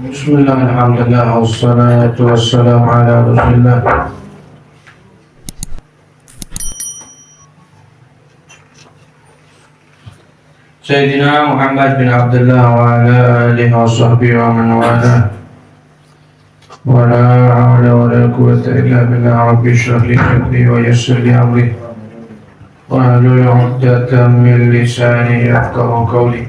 Bismillah, alhamdulillah, wassalatu wassalamu ala rasulillah. Sayyidina Muhammad bin Abdullah wa ala alihi wa sahbihi wa man wala. Wa la hawla wa la quwwata illa billah. Rabbi shrah li sadri wa yassir li amri wahlul 'uqdatam min lisani yafqahu qawli.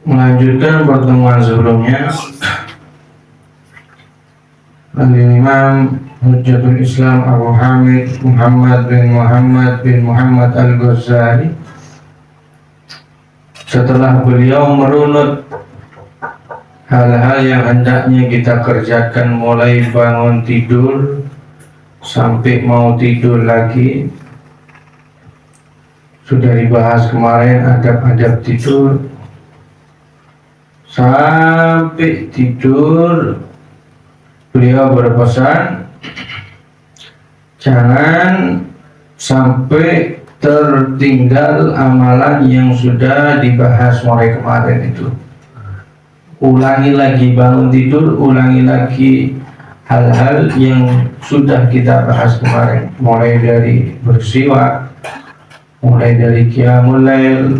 Melanjutkan pertemuan sebelumnya, Al-Imam Hujjatul Islam Abu Hamid Muhammad bin Muhammad Al-Ghazali, setelah beliau merunut hal-hal yang hendaknya kita kerjakan mulai bangun tidur sampai mau tidur lagi. Sudah dibahas kemarin adab-adab tidur. Sampai tidur beliau berpesan, jangan sampai tertinggal amalan yang sudah dibahas mulai kemarin itu. Ulangi lagi bangun tidur, ulangi lagi hal-hal yang sudah kita bahas kemarin, mulai dari bersiwak, mulai dari qiyamul lail,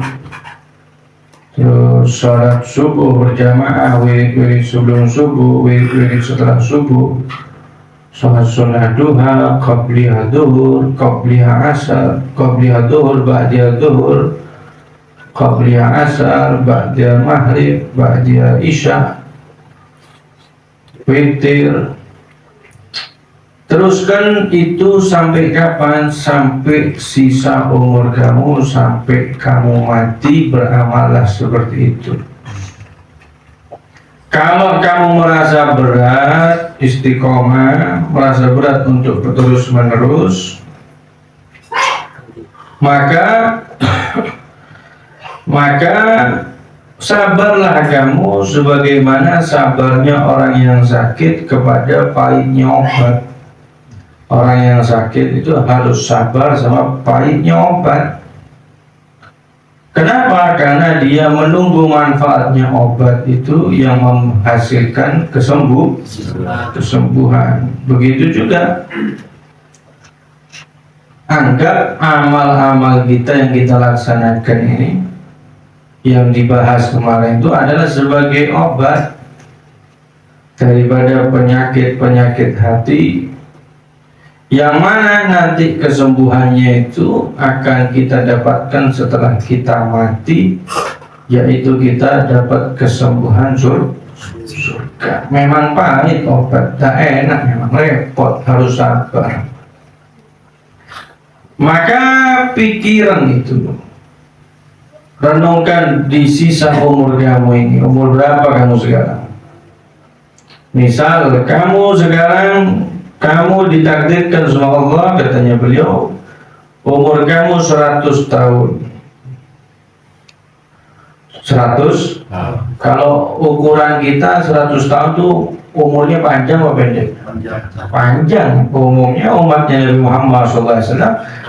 terus sholat subuh berjamaah, wirid-wirid sebelum subuh, wirid-wirid setelah subuh, sholat sunnah duha, qabliyah duhur, qabliyah asar, qabliyah duhur, ba'diyah duhur, qabliyah asar, ba'diyah maghrib, ba'diyah isya, witir. Teruskan itu sampai kapan? Sampai sisa umur kamu, sampai kamu mati, beramallah seperti itu. Kalau kamu merasa berat, istiqomah, merasa berat untuk terus menerus, maka sabarlah kamu sebagaimana sabarnya orang yang sakit kepada pahitnya obat. Orang yang sakit itu harus sabar sama pahitnya obat. Kenapa? Karena dia menunggu manfaatnya obat itu yang menghasilkan kesembuhan. Begitu juga anggap amal-amal kita yang kita laksanakan ini, yang dibahas kemarin itu adalah sebagai obat daripada penyakit-penyakit hati, yang mana nanti kesembuhannya itu akan kita dapatkan setelah kita mati, yaitu kita dapat kesembuhan surga. Memang pahit obat, tak enak, memang repot, harus sabar. Maka pikiran itu, renungkan di sisa umur kamu ini. Umur berapa kamu sekarang? Misal kamu sekarang, kamu ditakdirkan sama Allah, katanya beliau, umur kamu 100 tahun. 100? Kalau ukuran kita 100 tahun tuh umurnya panjang atau pendek? Panjang. Umumnya umatnya Nabi Muhammad SAW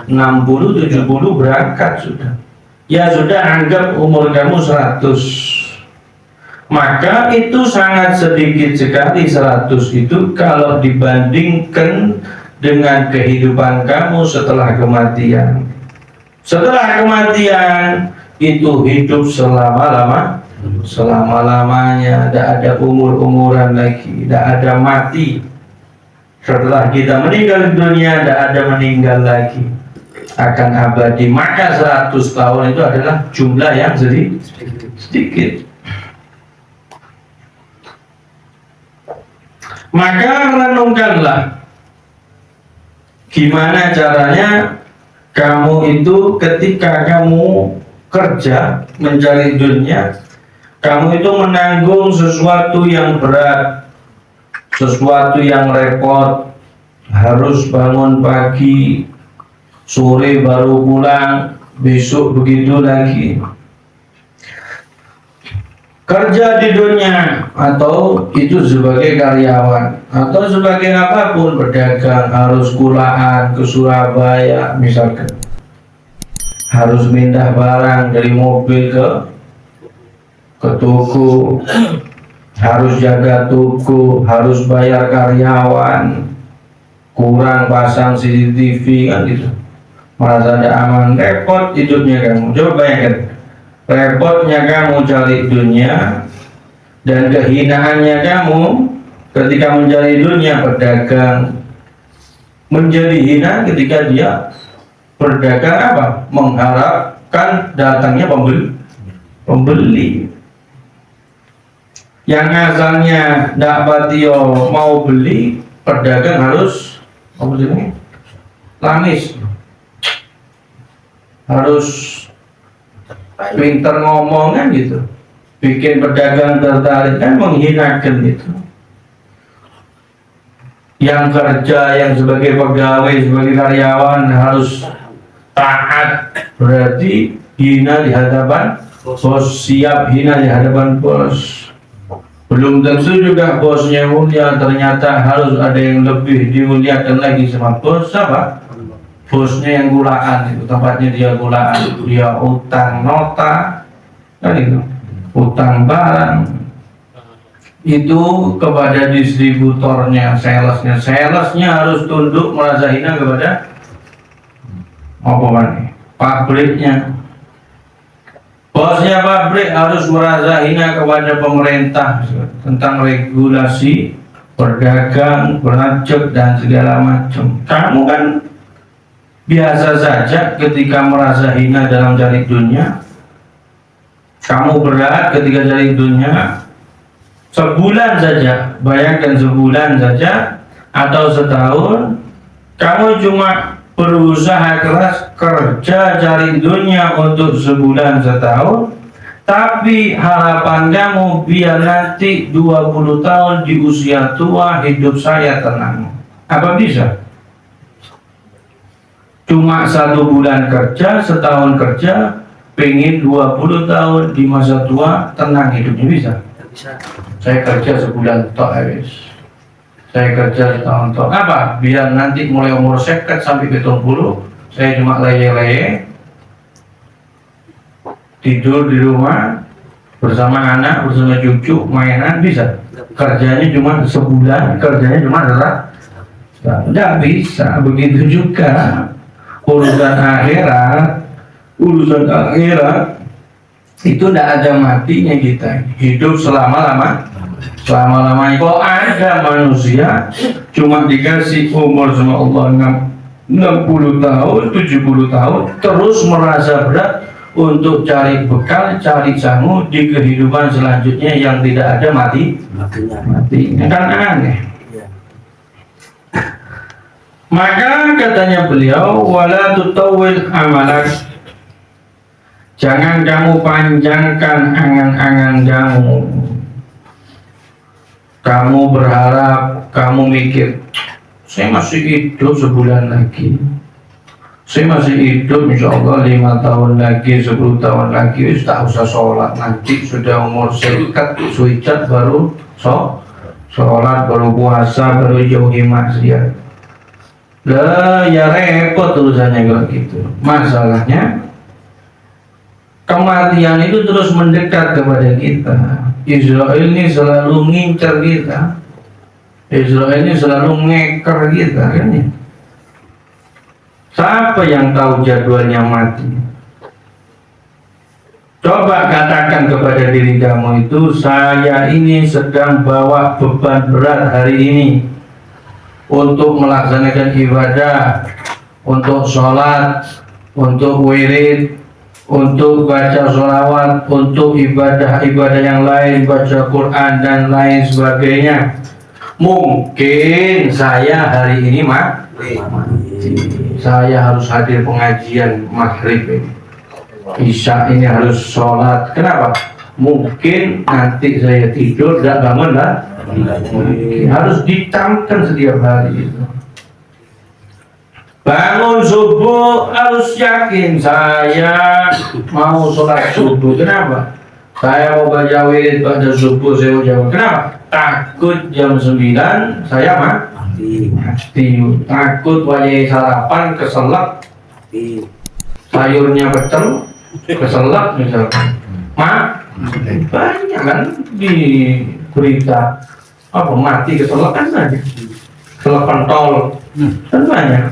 60-70 berangkat sudah. Ya sudah, anggap umur kamu 100. Maka itu sangat sedikit sekali 100 itu kalau dibandingkan dengan kehidupan kamu setelah kematian. Setelah kematian itu hidup selama-lamanya, tidak ada umur-umuran lagi, tidak ada mati. Setelah kita meninggal di dunia, tidak ada meninggal lagi, akan abadi. Maka 100 tahun itu adalah jumlah yang sedikit. Maka renungkanlah gimana caranya kamu itu ketika kamu kerja mencari dunia, kamu itu menanggung sesuatu yang berat, sesuatu yang repot, harus bangun pagi, sore baru pulang, besok begitu lagi. kerja di dunia atau itu sebagai karyawan atau sebagai apapun, berdagang, harus kulaan ke Surabaya misalkan, harus pindah barang dari mobil ke toko, harus jaga toko, harus bayar karyawan, kurang pasang CCTV kan gitu, merasa ada aman, repot hidupnya kamu. Coba bayangkan, repotnya kamu cari dunia dan kehinaannya kamu ketika mencari dunia. Pedagang menjadi hina ketika dia berdagang apa? Mengharapkan datangnya pembeli. Yang asalnya ndak patio mau beli, pedagang harus lamis, harus pinter ngomong kan gitu, bikin pedagang tertarik, kan menghinakan gitu. Yang kerja, yang sebagai pegawai, sebagai karyawan harus taat, berarti hina di hadapan bos, siap hina di hadapan bos. Belum tentu juga bosnya mulia, ternyata harus ada yang lebih dimuliakan lagi sama bos. Apa? Bosnya yang gulaan, itu tempatnya dia gulaan, dia utang nota kan itu, utang barang itu kepada distributornya, salesnya harus tunduk, merasa hina kepada apa nih, pabriknya. Bosnya pabrik harus merasa hina kepada pemerintah tentang regulasi berdagang, berajak dan segala macam. Kamu kan biasa saja ketika merasa hina dalam cari dunia. Kamu berat ketika cari dunia. Sebulan saja, bayangkan sebulan saja atau setahun, kamu cuma berusaha keras kerja cari dunia untuk sebulan setahun, tapi harapan kamu biar nanti 20 tahun di usia tua hidup saya tenang. Apa bisa? Cuma 1 bulan kerja, setahun kerja, pengen 20 tahun di masa tua tenang hidupnya, bisa? Bisa. Saya kerja sebulan tok habis. Saya kerja setahun tok. Apa? Biar nanti mulai umur 50 sampai 70, saya cuma leye-leye, tidur di rumah bersama anak, bersama cucu, mainan, bisa? Kerjanya cuma sebulan, kerjanya cuma adalah tidak bisa. Begitu juga urusan akhirat itu tidak ada matinya. Kita hidup selama-lamanya. Kok ada manusia cuma dikasih umur sama Allah 60 tahun, 70 tahun, terus merasa berat untuk cari bekal, cari sangu di kehidupan selanjutnya yang tidak ada matinya. Kan aneh. Maka katanya beliau, wala tutawwil amalak, jangan kamu panjangkan angan-angan kamu. Kamu berharap, kamu mikir, saya masih hidup sebulan lagi, saya masih hidup insya Allah 5 tahun lagi, 10 tahun lagi, tak usah sholat, nanti sudah umur sekat, suicat baru sholat, baru puasa, baru jauhi maksiat. Lah ya repot urusannya kalau gitu. Masalahnya kematian itu terus mendekat kepada kita. Israel ini selalu ngincar kita. Israel ini selalu ngeker kita kan ya. Siapa yang tahu jadwalnya mati? Coba katakan kepada diri kamu itu, saya ini sedang bawa beban berat hari ini untuk melaksanakan ibadah, untuk sholat, untuk wirid, untuk baca sholawat, untuk ibadah-ibadah yang lain, baca Quran dan lain sebagainya. Mungkin saya hari ini mati. Saya harus hadir pengajian maghrib ini, isya ini harus sholat. Kenapa? Mungkin nanti saya tidur tidak bangun lah. Harus dicamkan setiap hari itu. Bangun subuh harus yakin saya mau sholat subuh. Kenapa? Saya mau baca wirid pada subuh, saya mau jawab. Kenapa? Takut jam 9 saya mati. Takut wajah sarapan keselak, sayurnya pecel, keselak misalkan. Banyak kan di berita apa mati keselak kan saja, keselak pentol kan banyak.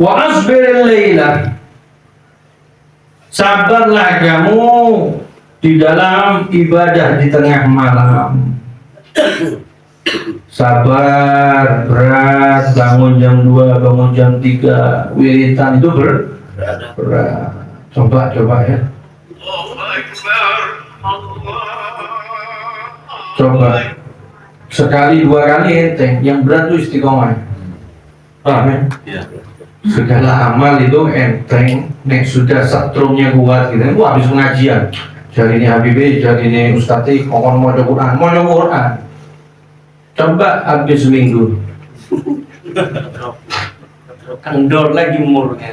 Wa asbiril laila, sabarlah kamu di dalam ibadah di tengah malam. Sabar, berat, bangun jam 2, bangun jam 3, wiritan itu berat. Coba ya. Coba sekali 2 kali enteng, yang berat itu istiqomah. Paham ya? Segala amal itu enteng, nek sudah setrumnya kuat gitu. Wah, habis pengajian. Jari ini Habibie, jari ini Ustadz, kokon mau Quran. Coba habis seminggu. Kendor lagi umurnya.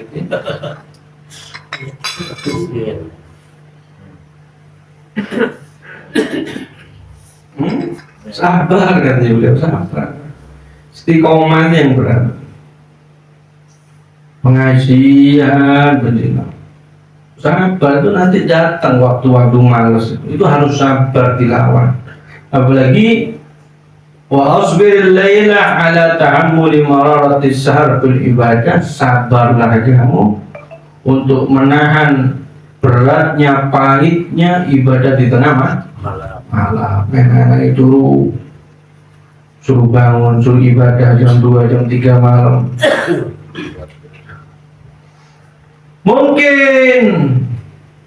Sabar kan dia beliau, sabar. Istiqomah yang berat. Pengajian benar. Sabar itu nanti datang waktu-waktu malas. Itu harus sabar dilawan. Apalagi wa asbir laila ala tahammuli mararati sahar bil ibadah, sabarlah kamu untuk menahan beratnya, pahitnya ibadah di tengah malam. Anak itu suruh bangun, suruh ibadah jam 2, jam 3 malam. Mungkin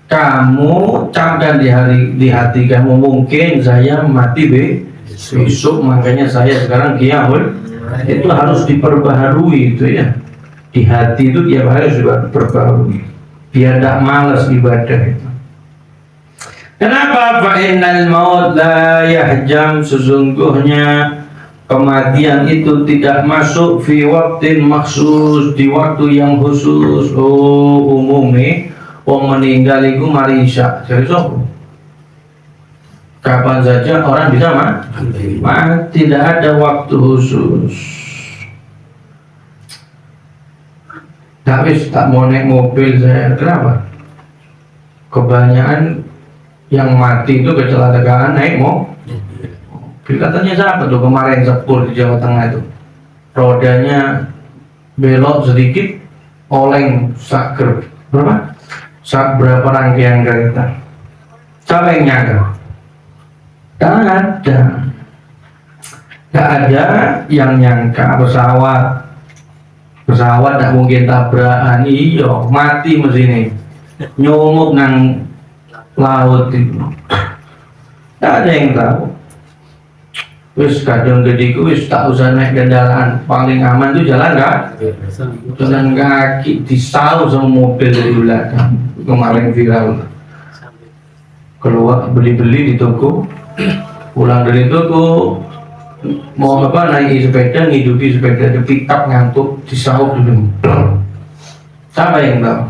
kamu camkan di hati kamu, mungkin saya mati besok, makanya saya sekarang qiyamul. Itu harus diperbaharui itu ya. Di hati itu tiap hari juga diperbaharui biar tidak malas ibadah itu. Kenapa? Fa innal maut la yahjam, sesungguhnya kematian itu tidak masuk fi waktin maksus, di waktu yang khusus. Umumnya wong meninggal itu marisa. Jadi kapan saja orang bisa mati, tidak ada waktu khusus. Tak mau naik mobil saya, kenapa? Kebanyakan yang mati itu kecelakaan naik mobil. Katanya siapa tuh kemarin sepur di Jawa Tengah itu, rodanya belok sedikit, oleng saker berapa rangkaian kereta. Siapa yang nyangka? Gak ada yang nyangka pesawat tak mungkin tabrakan. Iyo mati mesin nyumuk nang laut itu. Gak ada yang tahu. Wis kadang gediku wis tak usah naik kendaraan, paling aman tuh jalan kaki disau sama mobil dari belakang. Kemarin viral, keluar beli di toko, pulang dari toko mau naik sepeda, ngidupi sepeda di pick up, ngantuk disau dulu. Siapa yang tahu?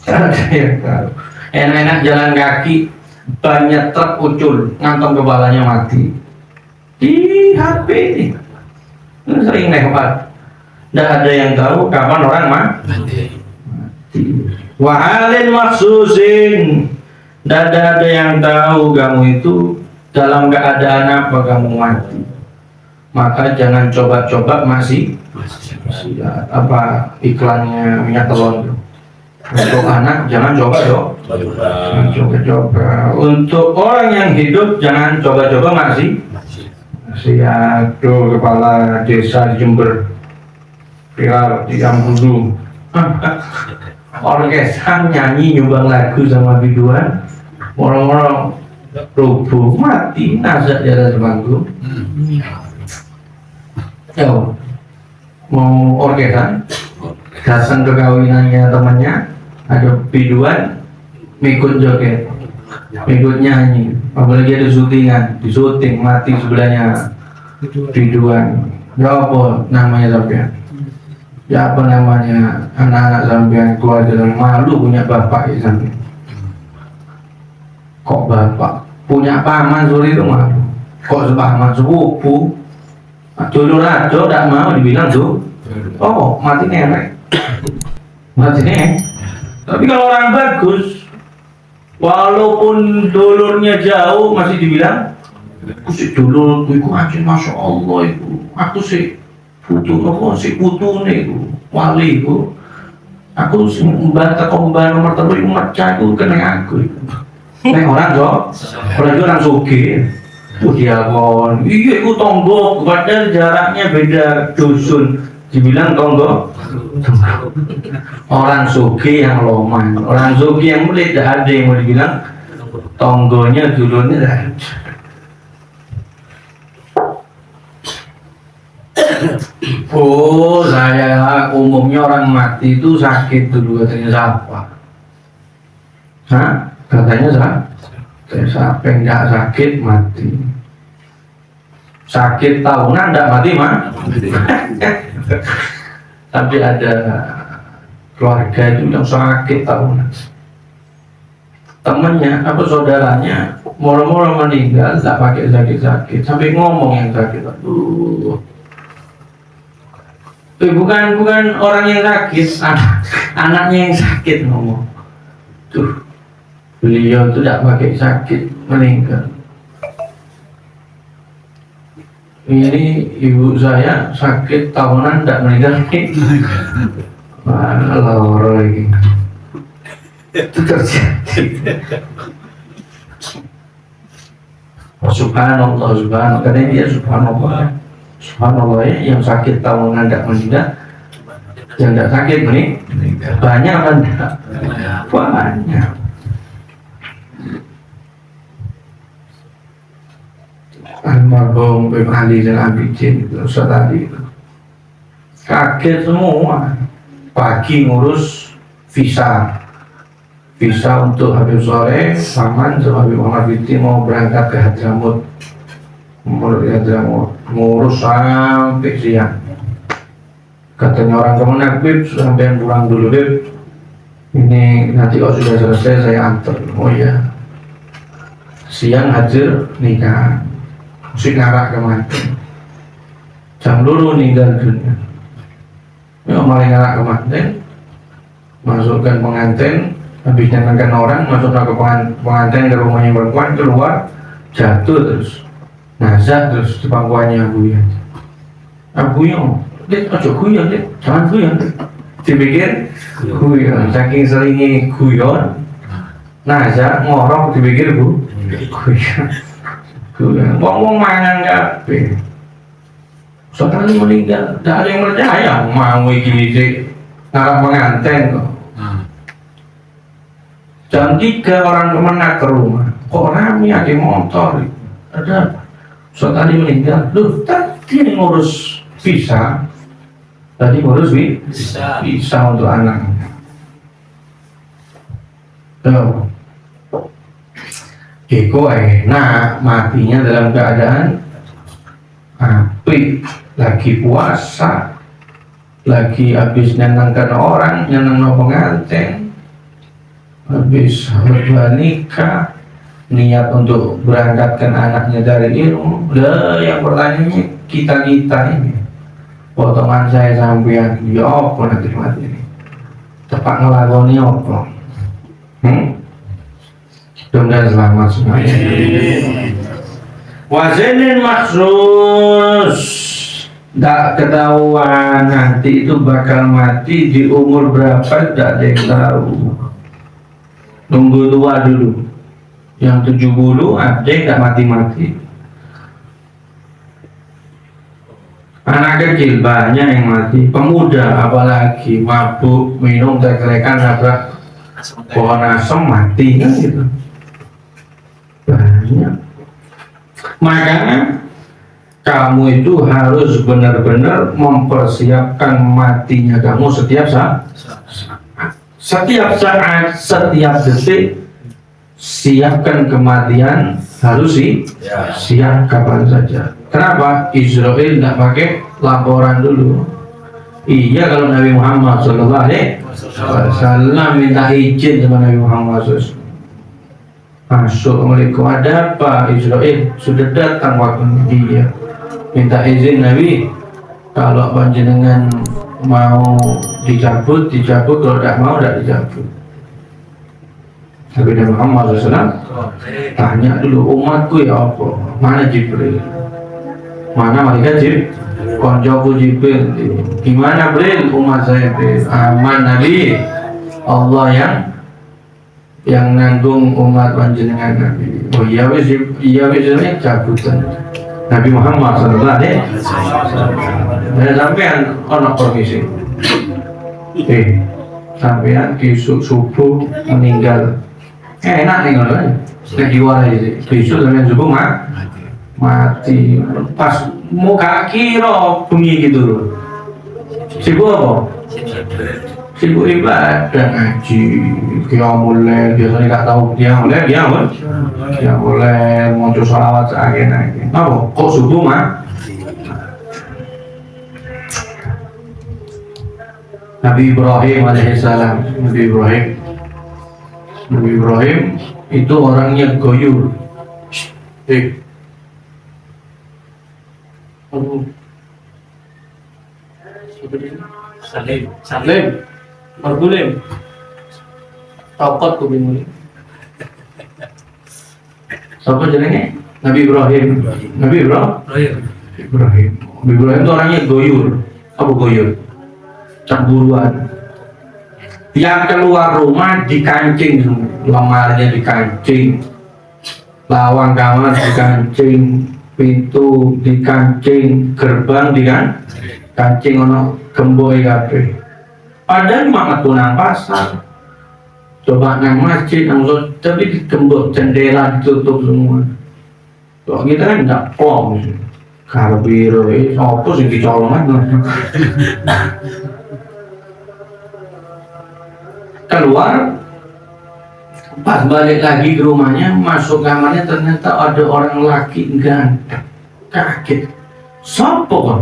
Ada yang tahu. Enak-enak jalan kaki, banyak truk ucul, ngantong kepalanya mati. Di HP ini sering lewat, tidak ada yang tahu kapan orang mati. Wahalin maksusin, tidak ada yang tahu kamu itu dalam keadaan apa kamu mati. Maka jangan coba-coba masih apa iklannya minyak telur. Untuk anak jangan coba coba. Untuk orang yang hidup jangan coba-coba masih. Aduh, kepala desa di Jember viral di Ambudu. Orkestra nyanyi nyumbang lagu sama biduan, orang-orang rubuh mati nazak di atas panggung. Yo, mau orkestra datang ke kawinannya temannya, ada biduan ikut joget, ikut nyanyi. Apalagi ada syuting mati sebelahnya biduan. Gak apa namanya tapi ya apa namanya, anak-anak sampean keluar dengan malu punya bapak ya sampean. Kok bapak punya paman sore itu malu, kok paman sepupu dulu rajo tidak mau dibilang tuh, oh mati nenek, mati nenek. Tapi kalau orang bagus, walaupun dulurnya jauh masih dibilang, aku sih dulurku, aku anjing masya Allah itu, aku sih putu, aku sih putu nih, wali itu, aku sih membantah kembali nomor terbaik macam itu kena aku. Nek orang so, orang suki, dia kon, iya aku tonggo, padahal jaraknya beda dusun, dibilang tonggo. Orang suki yang loman, orang suki yang mulai tidak ada yang mau dibilang tonggonya dulunya dah. Oh, saya umumnya orang mati itu sakit dulu katanya siapa? Hah? Katanya siapa yang tidak sakit mati. Sakit tahunan tidak mati mah. Tapi ada keluarga itu yang sakit tahunan. Temennya apa saudaranya moro-moro meninggal tak pakai sakit-sakit sampai ngomong yang sakit. Aduh. Bukan orang yang sakit, anaknya yang sakit ngomong. Tuh, beliau itu tidak pakai sakit meninggal. Ini ibu saya sakit tahunan tidak meninggal. Loro lagi. Itu terjadi. Subhanallah, subhanallah. Karena dia subhanallah. Subhanallah ya, yang sakit tahunan tidak meninggal, yang tidak sakit meninggal. Banyak kan? Banyak. Almarhum Bim Ali dan Abidin itu tadi kaget semua. Pagi ngurus visa untuk Habib Soleh, Paman sama Habib Muhammad Binti mau berangkat ke Hadramut, ngurus sampai siang. Katanya orang Kemenak, Bib sampai pulang dulu Bib, ini nanti kalau sudah selesai saya antar. Oh ya, siang hadir nikah. Si ngarak kematian jam dulu meninggal dunia. Ya malah ngarak kematian, masukkan pengantin, habis nyanyikan orang, masuk ke pengantin ke rumahnya perempuan, keluar jatuh terus nazar terus di pangkuannya abunya Dit, ojo guyon Dit, jangan guyon Dit. Dipikir guyon, saking seringnya guyon nazar ngorok dipikir guyon. Wong mangan kabeh. Sekali meninggal, tidak ada yang percaya. Mau gini sih, ngarap pengantin kok. Jam 3 orang Kemenak ke rumah. Kok rame ada motor? Ada apa? Sekali meninggal, loh tadi ngurus visa. Tadi ngurus visa untuk anaknya. Tuh. Eko enak matinya dalam keadaan apik, lagi puasa, lagi habis nyenangkan orang, nyenangkan pengantin, habis nikah, niat untuk berangkatkan anaknya dari ilmu. Yang pertanyaannya kita ini, potongan saya sampean, ya apa nanti mati ini, tepat ngelakoni apa? Mudah-mudahan selamat semuanya. Wazinin maksus, tak ketahuan nanti itu bakal mati di umur berapa, tidak ada yang tahu. Tunggu tua dulu. Yang 70 ada yang tak mati-mati. Anak kecil banyak yang mati. Pemuda apalagi mabuk, minum, terkelekan, nabrak pohon asem mati kan gitu. Banyak. Makanya kamu itu harus benar-benar mempersiapkan matinya kamu setiap saat, setiap detik. Siapkan kematian, harus siap kapan saja. Kenapa? Israel tidak pakai laporan dulu. Iya, kalau Nabi Muhammad Sallallahu Alaihi Wasallam minta izin sama Nabi Muhammad SAW. Assalamualaikum, ada apa Israel? Sudah datang waktunya. Iya, minta izin Nabi. Kalau panjenengan mau dicabut, kalau tidak mau, tidak dicabut. Nabi Muhammad SAW tanya dulu, umatku ya apa? Mana Jibril? Mana malaikat Jibril? Konjoku Jibril. Gimana Jibril? Umat saya Jibril. Aman Nabi. Allah yang nanggung umat panjenengan Nabi. Oh iya wis ini cabutan. Nabi Muhammad sallallahu alaihi wasallam. Sampean ono permisi. Sampean di subuh meninggal. Enak nih ngono kan. Nek diwarai besok sampean subuh mati. Pas mau gak kira bunyi gitu loh. Sibuk apa? Sibuk ibadah ngaji, qiyamul lail, biasanya gak tahu qiyamul lail, mau sholawat seagen-agen. Apa? Kok subuh Nabi Ibrahim alaihissalam. Nabi Ibrahim itu orangnya goyur. Salim. Margulim tokot ku bingung. Siapa jenenge? Nabi Ibrahim itu orangnya goyur. Apa goyur? Cemburuan. Yang keluar rumah dikancing, lamarnya dikancing, lawang kamar dikancing, pintu dikancing, gerbang dikancing ono gemboe kabeh. Padahal mak metu nang pasar, coba nang masjid, tapi digembok jendela ditutup semua. Kok kita kan tidak plong, kalau biru ini apa sih dicolongan? Keluar, pas balik lagi ke rumahnya, masuk kamarnya ternyata ada orang laki ganteng. Kaget, siapa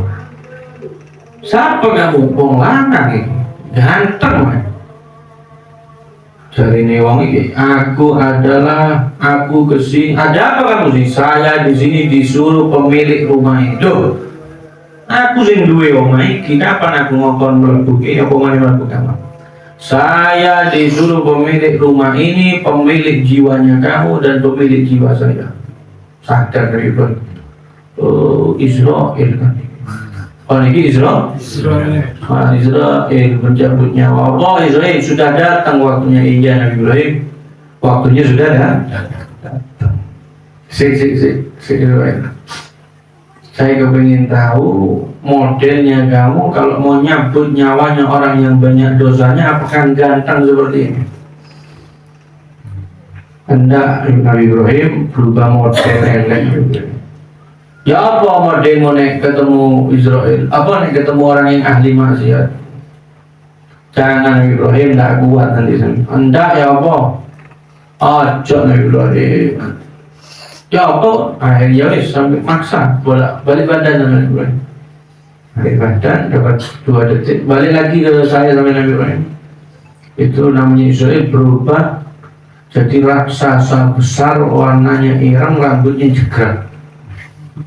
kamu? Wong lanang ini ganteng man. Dari ini wong ini, aku kesini. Ada apa kamu sih? Saya di sini disuruh pemilik rumah itu. Aku sing duwe omah iki, kapan aku ngokon mlebu ki apa mari mlebu kamar. Saya disuruh pemilik rumah ini, pemilik jiwanya kamu dan pemilik jiwa saya. Sadar dari itu. Israel kan. Oh ini Israel mencabut nyawa. Allah Israel sudah datang waktunya. Iya Nabi Ibrahim, waktunya sudah datang. Saya kepingin tahu modelnya kamu kalau mau nyabut nyawanya orang yang banyak dosanya, apakah ganteng seperti ini? Hendak Nabi Ibrahim berubah model elek. Ya apa model mau ketemu Israel? Apa nih ketemu orang yang ahli maksiat? Jangan Nabi Ibrahim, tidak kuat nanti. Hendak ya apa? Ajak Nabi Ibrahim. Ya apa? Akhirnya sampai maksa balik badan Nabi Ibrahim. Balik badan dapat 2 detik, balik lagi ke saya sama Nabi Ibrahim. Itu namanya Israel berubah jadi raksasa besar, warnanya ireng, rambutnya jegrek.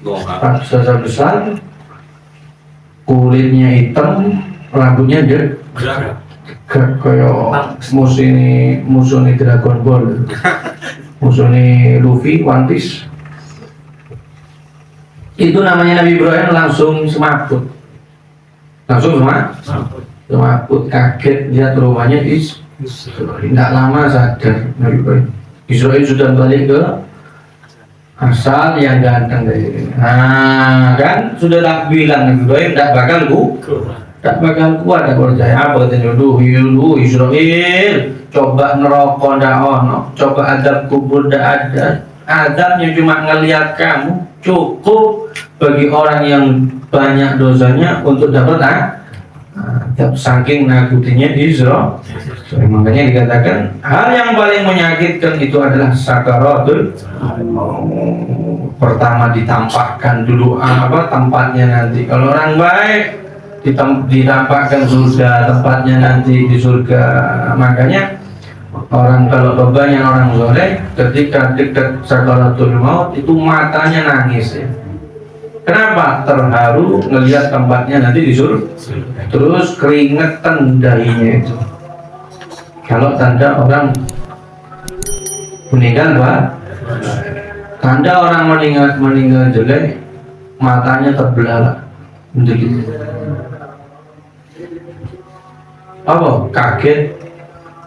Raksasa besar, kulitnya hitam, rambutnya jegrek kayak musuh Dragon Ball. Musuhnya Luffy, One Piece. Itu namanya Nabi Ibrahim langsung semaput. Kaget lihat rumahnya tidak lama sadar Nabi Ibrahim. Israel sudah balik ke asal yang ganteng dari ini. Nah kan sudah tak bilang Nabi Ibrahim tak bakal kuat. Tak percaya apa katanya dulu Israel. Coba neraka ndak ono, coba azab kubur ndak ada. Azabnya cuma ngelihat kamu, cukup bagi orang yang banyak dosanya untuk dapat saking nakutinya Israel. Makanya dikatakan hal yang paling menyakitkan itu adalah sakaratul. Pertama ditampakkan dulu tempatnya nanti. Kalau orang baik ditampakkan surga, tempatnya nanti di surga. Makanya orang kalau kebanyakan orang soleh ketika dekat sakaratul maut itu matanya nangis ya. Kenapa? Terharu ngelihat tempatnya nanti di surga. Terus keringetan dahinya itu. Kalau tanda orang meninggal Pak, tanda orang meninggal jelek, matanya terbelalak. Begitu. Apa? Kaget.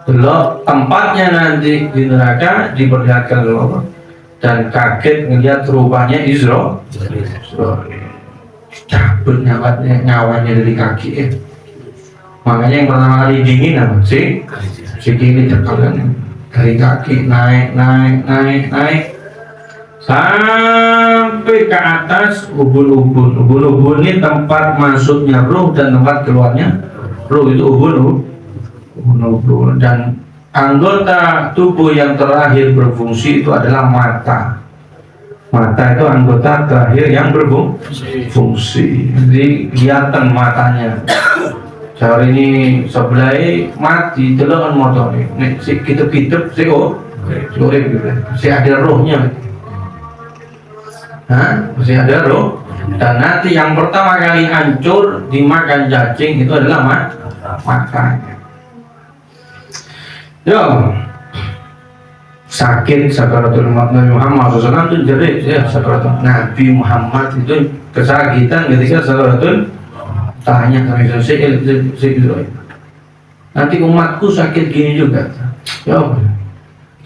Belum tempatnya nanti di neraka diperlihatkan oleh Allah dan kaget ngelihat rupanya Israel cabut nyawanya dari kaki makanya yang pertama kali dingin apa sih kiri tekan dari kaki naik sampai ke atas ubun-ubun ini tempat masuknya ruh dan tempat keluarnya ruh itu ubun-ubun dan anggota tubuh yang terakhir berfungsi itu adalah mata. Mata itu anggota terakhir yang berfungsi. Jadi kelihatan matanya. Hari ini sebelah mati telangan motor ini. Si kitab-kitab si ada rohnya. Masih ada roh. Dan nanti yang pertama kali hancur dimakan cacing itu adalah matanya. Sakit sakaratul maut Nabi Muhammad SAW itu jerit ya sakaratul Nabi Muhammad itu kesakitan ketika sakaratul tanya kami selesai nanti umatku sakit gini juga ya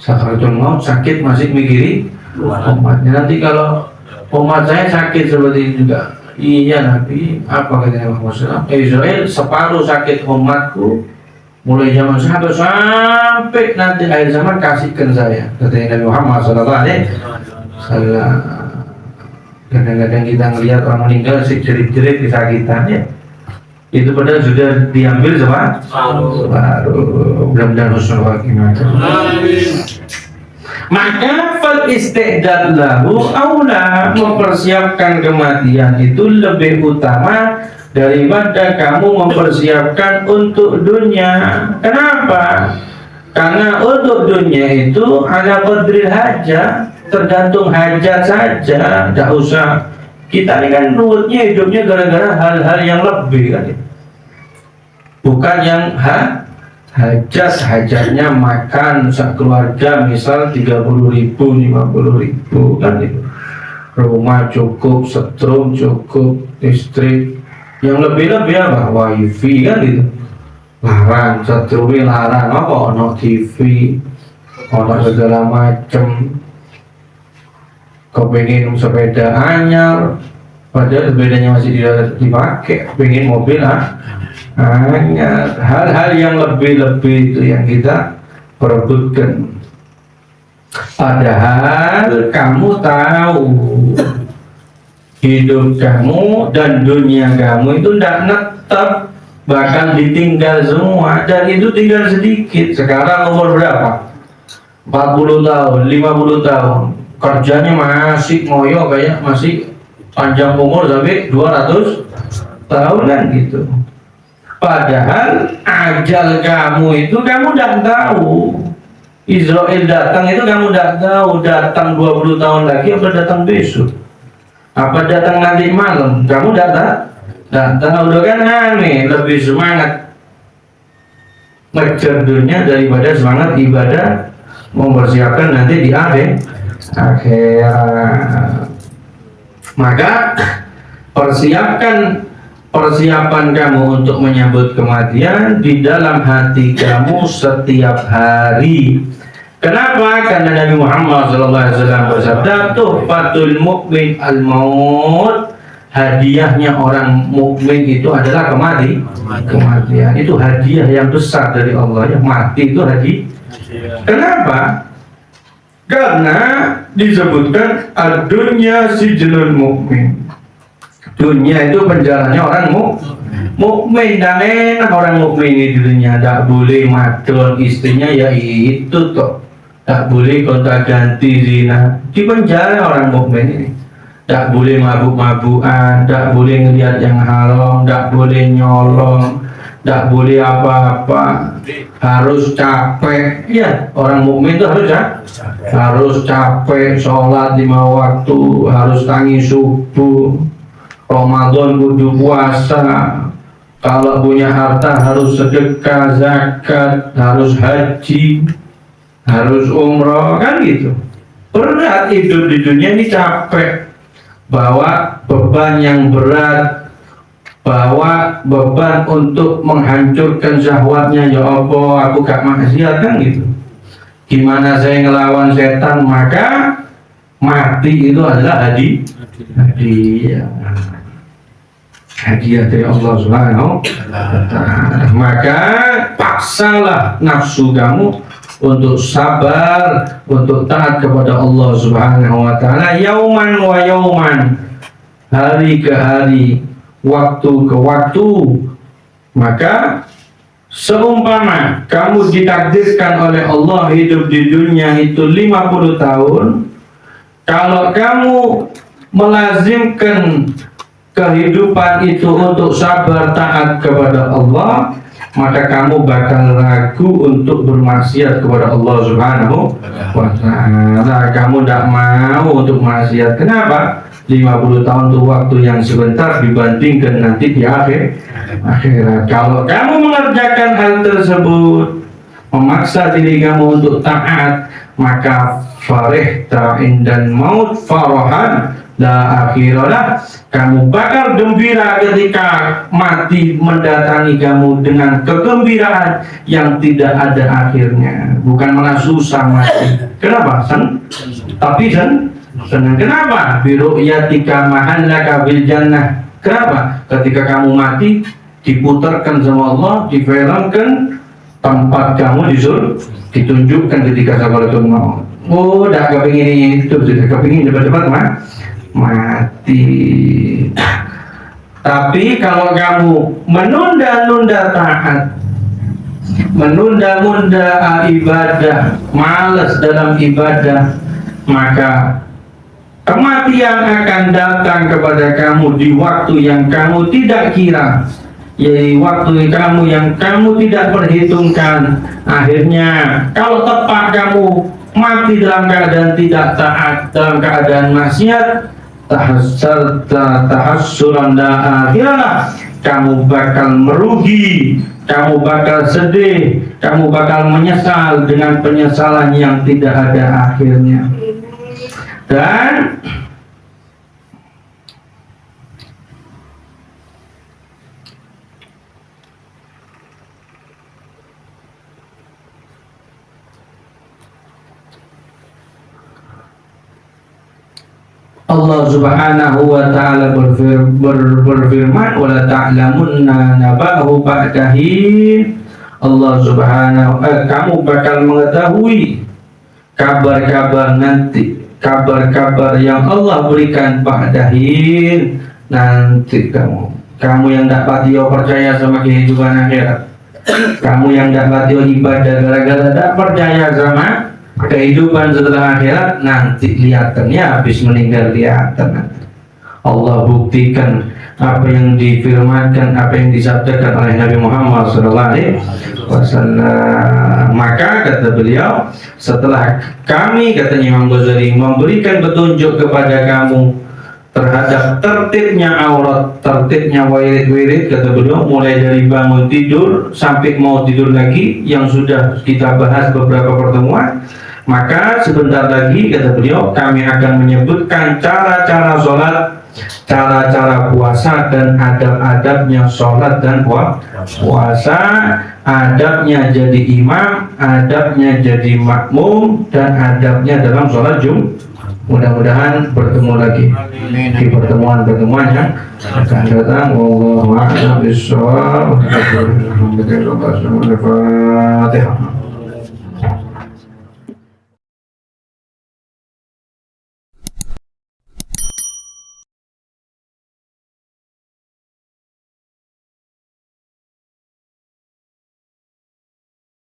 sakaratul maut sakit masih mikiri umatnya nanti kalau umat saya sakit seperti ini juga iya Nabi apa katanya Muhammad SAW Israel separuh sakit umatku mulai zaman sahabat sampai nanti akhir zaman kasihkan saya katanya Nabi Muhammad SAW. Kadang-kadang kita ngelihat orang meninggal jerit-jerit kesakitan ya itu padahal sudah diambil sama separuh. Mudah-mudahan husnul khatimah. Maka fal istidad lahu aula mempersiapkan kematian itu lebih utama daripada kamu mempersiapkan untuk dunia. Kenapa? Karena untuk dunia itu ala qadril hajah, tergantung hajat saja, tidak usah. Kita ini kan ruwetnya hidupnya gara-gara hal-hal yang lebih kan. Bukan yang hajatnya makan sekeluarga misal 30.000, 50.000 kan itu. Rumah cukup, setrum cukup, listrik. Yang lebih-lebih apa? Wifi kan gitu. Larang, setrumi larang apa? Ono TV, ono segala macem. Kau pengen sepeda anyar, padahal sepedanya masih dipakai. Pengen mobil anyar. Hal-hal yang lebih-lebih itu yang kita perebutkan. Padahal kamu tahu hidup kamu dan dunia kamu itu tidak netap, bahkan ditinggal semua dan itu tinggal sedikit. Sekarang umur berapa? 40 tahun, 50 tahun kerjanya masih ngoyo kayak masih panjang umur sampai 200 tahunan gitu. Padahal ajal kamu itu kamu tidak tahu. Israel datang itu kamu tidak tahu datang 20 tahun lagi atau datang besok. Apa datang nanti malam? Kamu datang udah kan aneh, lebih semangat ngejar dunia daripada semangat ibadah mempersiapkan nanti di akhir. Maka persiapan kamu untuk menyambut kematian di dalam hati kamu setiap hari. Kenapa? Karena Nabi Muhammad SAW bersabda, tuhfatul mu'min al-maut, hadiahnya orang mukmin itu adalah kematian. Itu hadiah yang besar dari Allah. Yang mati itu hadiah. Kenapa? Karena disebutkan ad-dunya sijnul mu'min. Dunia itu penjaranya orang mukmin. Dan enak orang mukmin ini di dunia, tidak boleh madon istrinya ya itu toh. Tak boleh gonta ganti zina, di penjara orang mukmin ini. tidak boleh mabuk-mabukan, tidak boleh ngelihat yang haram, tidak boleh nyolong, tidak boleh apa-apa, harus capek. Ya, orang mukmin itu harus harus capek, sholat 5 waktu, harus tangis subuh, Ramadan kudu puasa, kalau punya harta harus sedekah, zakat, harus haji, harus umroh, kan gitu. Berat hidup di dunia ini, capek, bawa beban yang berat, bawa beban untuk menghancurkan syahwatnya. Ya Allah, aku gak maksiat, kan gitu. Gimana saya ngelawan setan? Maka mati itu adalah hadiah dari Allah Subhanahu wa Ta'ala. Maka paksalah nafsu kamu untuk sabar, untuk taat kepada Allah Subhanahu wa Ta'ala, yauman wa yauman, hari ke hari, waktu ke waktu. Maka seumpama kamu ditakdirkan oleh Allah hidup di dunia itu 50 tahun, kalau kamu melazimkan kehidupan itu untuk sabar taat kepada Allah, maka kamu bakal ragu untuk bermaksiat kepada Allah Subhanahu wa Ta'ala. Kamu tidak mau untuk maksiat. Kenapa? 50 tahun itu waktu yang sebentar dibandingkan nanti di akhirat. Kalau kamu mengerjakan hal tersebut, memaksa diri kamu untuk taat, maka farihta indan maut farahan la akhiralah, kamu bakal gembira ketika mati mendatangi kamu dengan kegembiraan yang tidak ada akhirnya. Bukan malah susah mati. Kenapa? Tapi senang. Kenapa? Biru'yatika mahallaka bil jannah. Kenapa? Ketika kamu mati, diputarkan sama Allah, difilmkan tempat kamu di surga, ditunjukkan ketika sakaratul maut. Oh, dah kepingin itu, sudah kepingin cepat-cepat mati. Tapi kalau kamu menunda-nunda taat, menunda-nunda ibadah, malas dalam ibadah, maka kematian akan datang kepada kamu di waktu yang kamu tidak kira, yaitu waktu kamu yang kamu tidak perhitungkan. Akhirnya kalau tepat kamu mati dalam keadaan tidak taat, dalam keadaan maksiat, tahassuran la akhirah, kamu bakal merugi, kamu bakal sedih, kamu bakal menyesal dengan penyesalan yang tidak ada akhirnya. Dan Allah Subhanahu wa Ta'ala berfirman, wala ta'lamunna nabahu ba'dahin. Allah Subhanahu kamu bakal mengetahui kabar-kabar nanti, kabar-kabar yang Allah berikan ba'dahin nanti. Kamu yang tidak patio percaya sama kehidupan akhirat, kamu yang tidak patio ibadah gara-gara tidak percaya sama kehidupan setelah akhirat, nanti lihatannya habis meninggal lihatan. Allah buktikan apa yang difirmankan, apa yang disabdakan oleh Nabi Muhammad SAW. Maka kata beliau, setelah kami, katanya Imam Ghazali, memberikan petunjuk kepada kamu terhadap tertibnya aurat, tertibnya wirid-wirid, kata beliau, mulai dari bangun tidur sampai mau tidur lagi, yang sudah kita bahas beberapa pertemuan. Maka sebentar lagi, kata beliau, kami akan menyebutkan cara-cara sholat, cara-cara puasa, dan adab-adabnya sholat dan puasa, adabnya jadi imam, adabnya jadi makmum, dan adabnya dalam sholat Jumat. Mudah-mudahan bertemu lagi di pertemuan-pertemuan yang akan datang. Wallahu a'lam bishawab. Fatihah.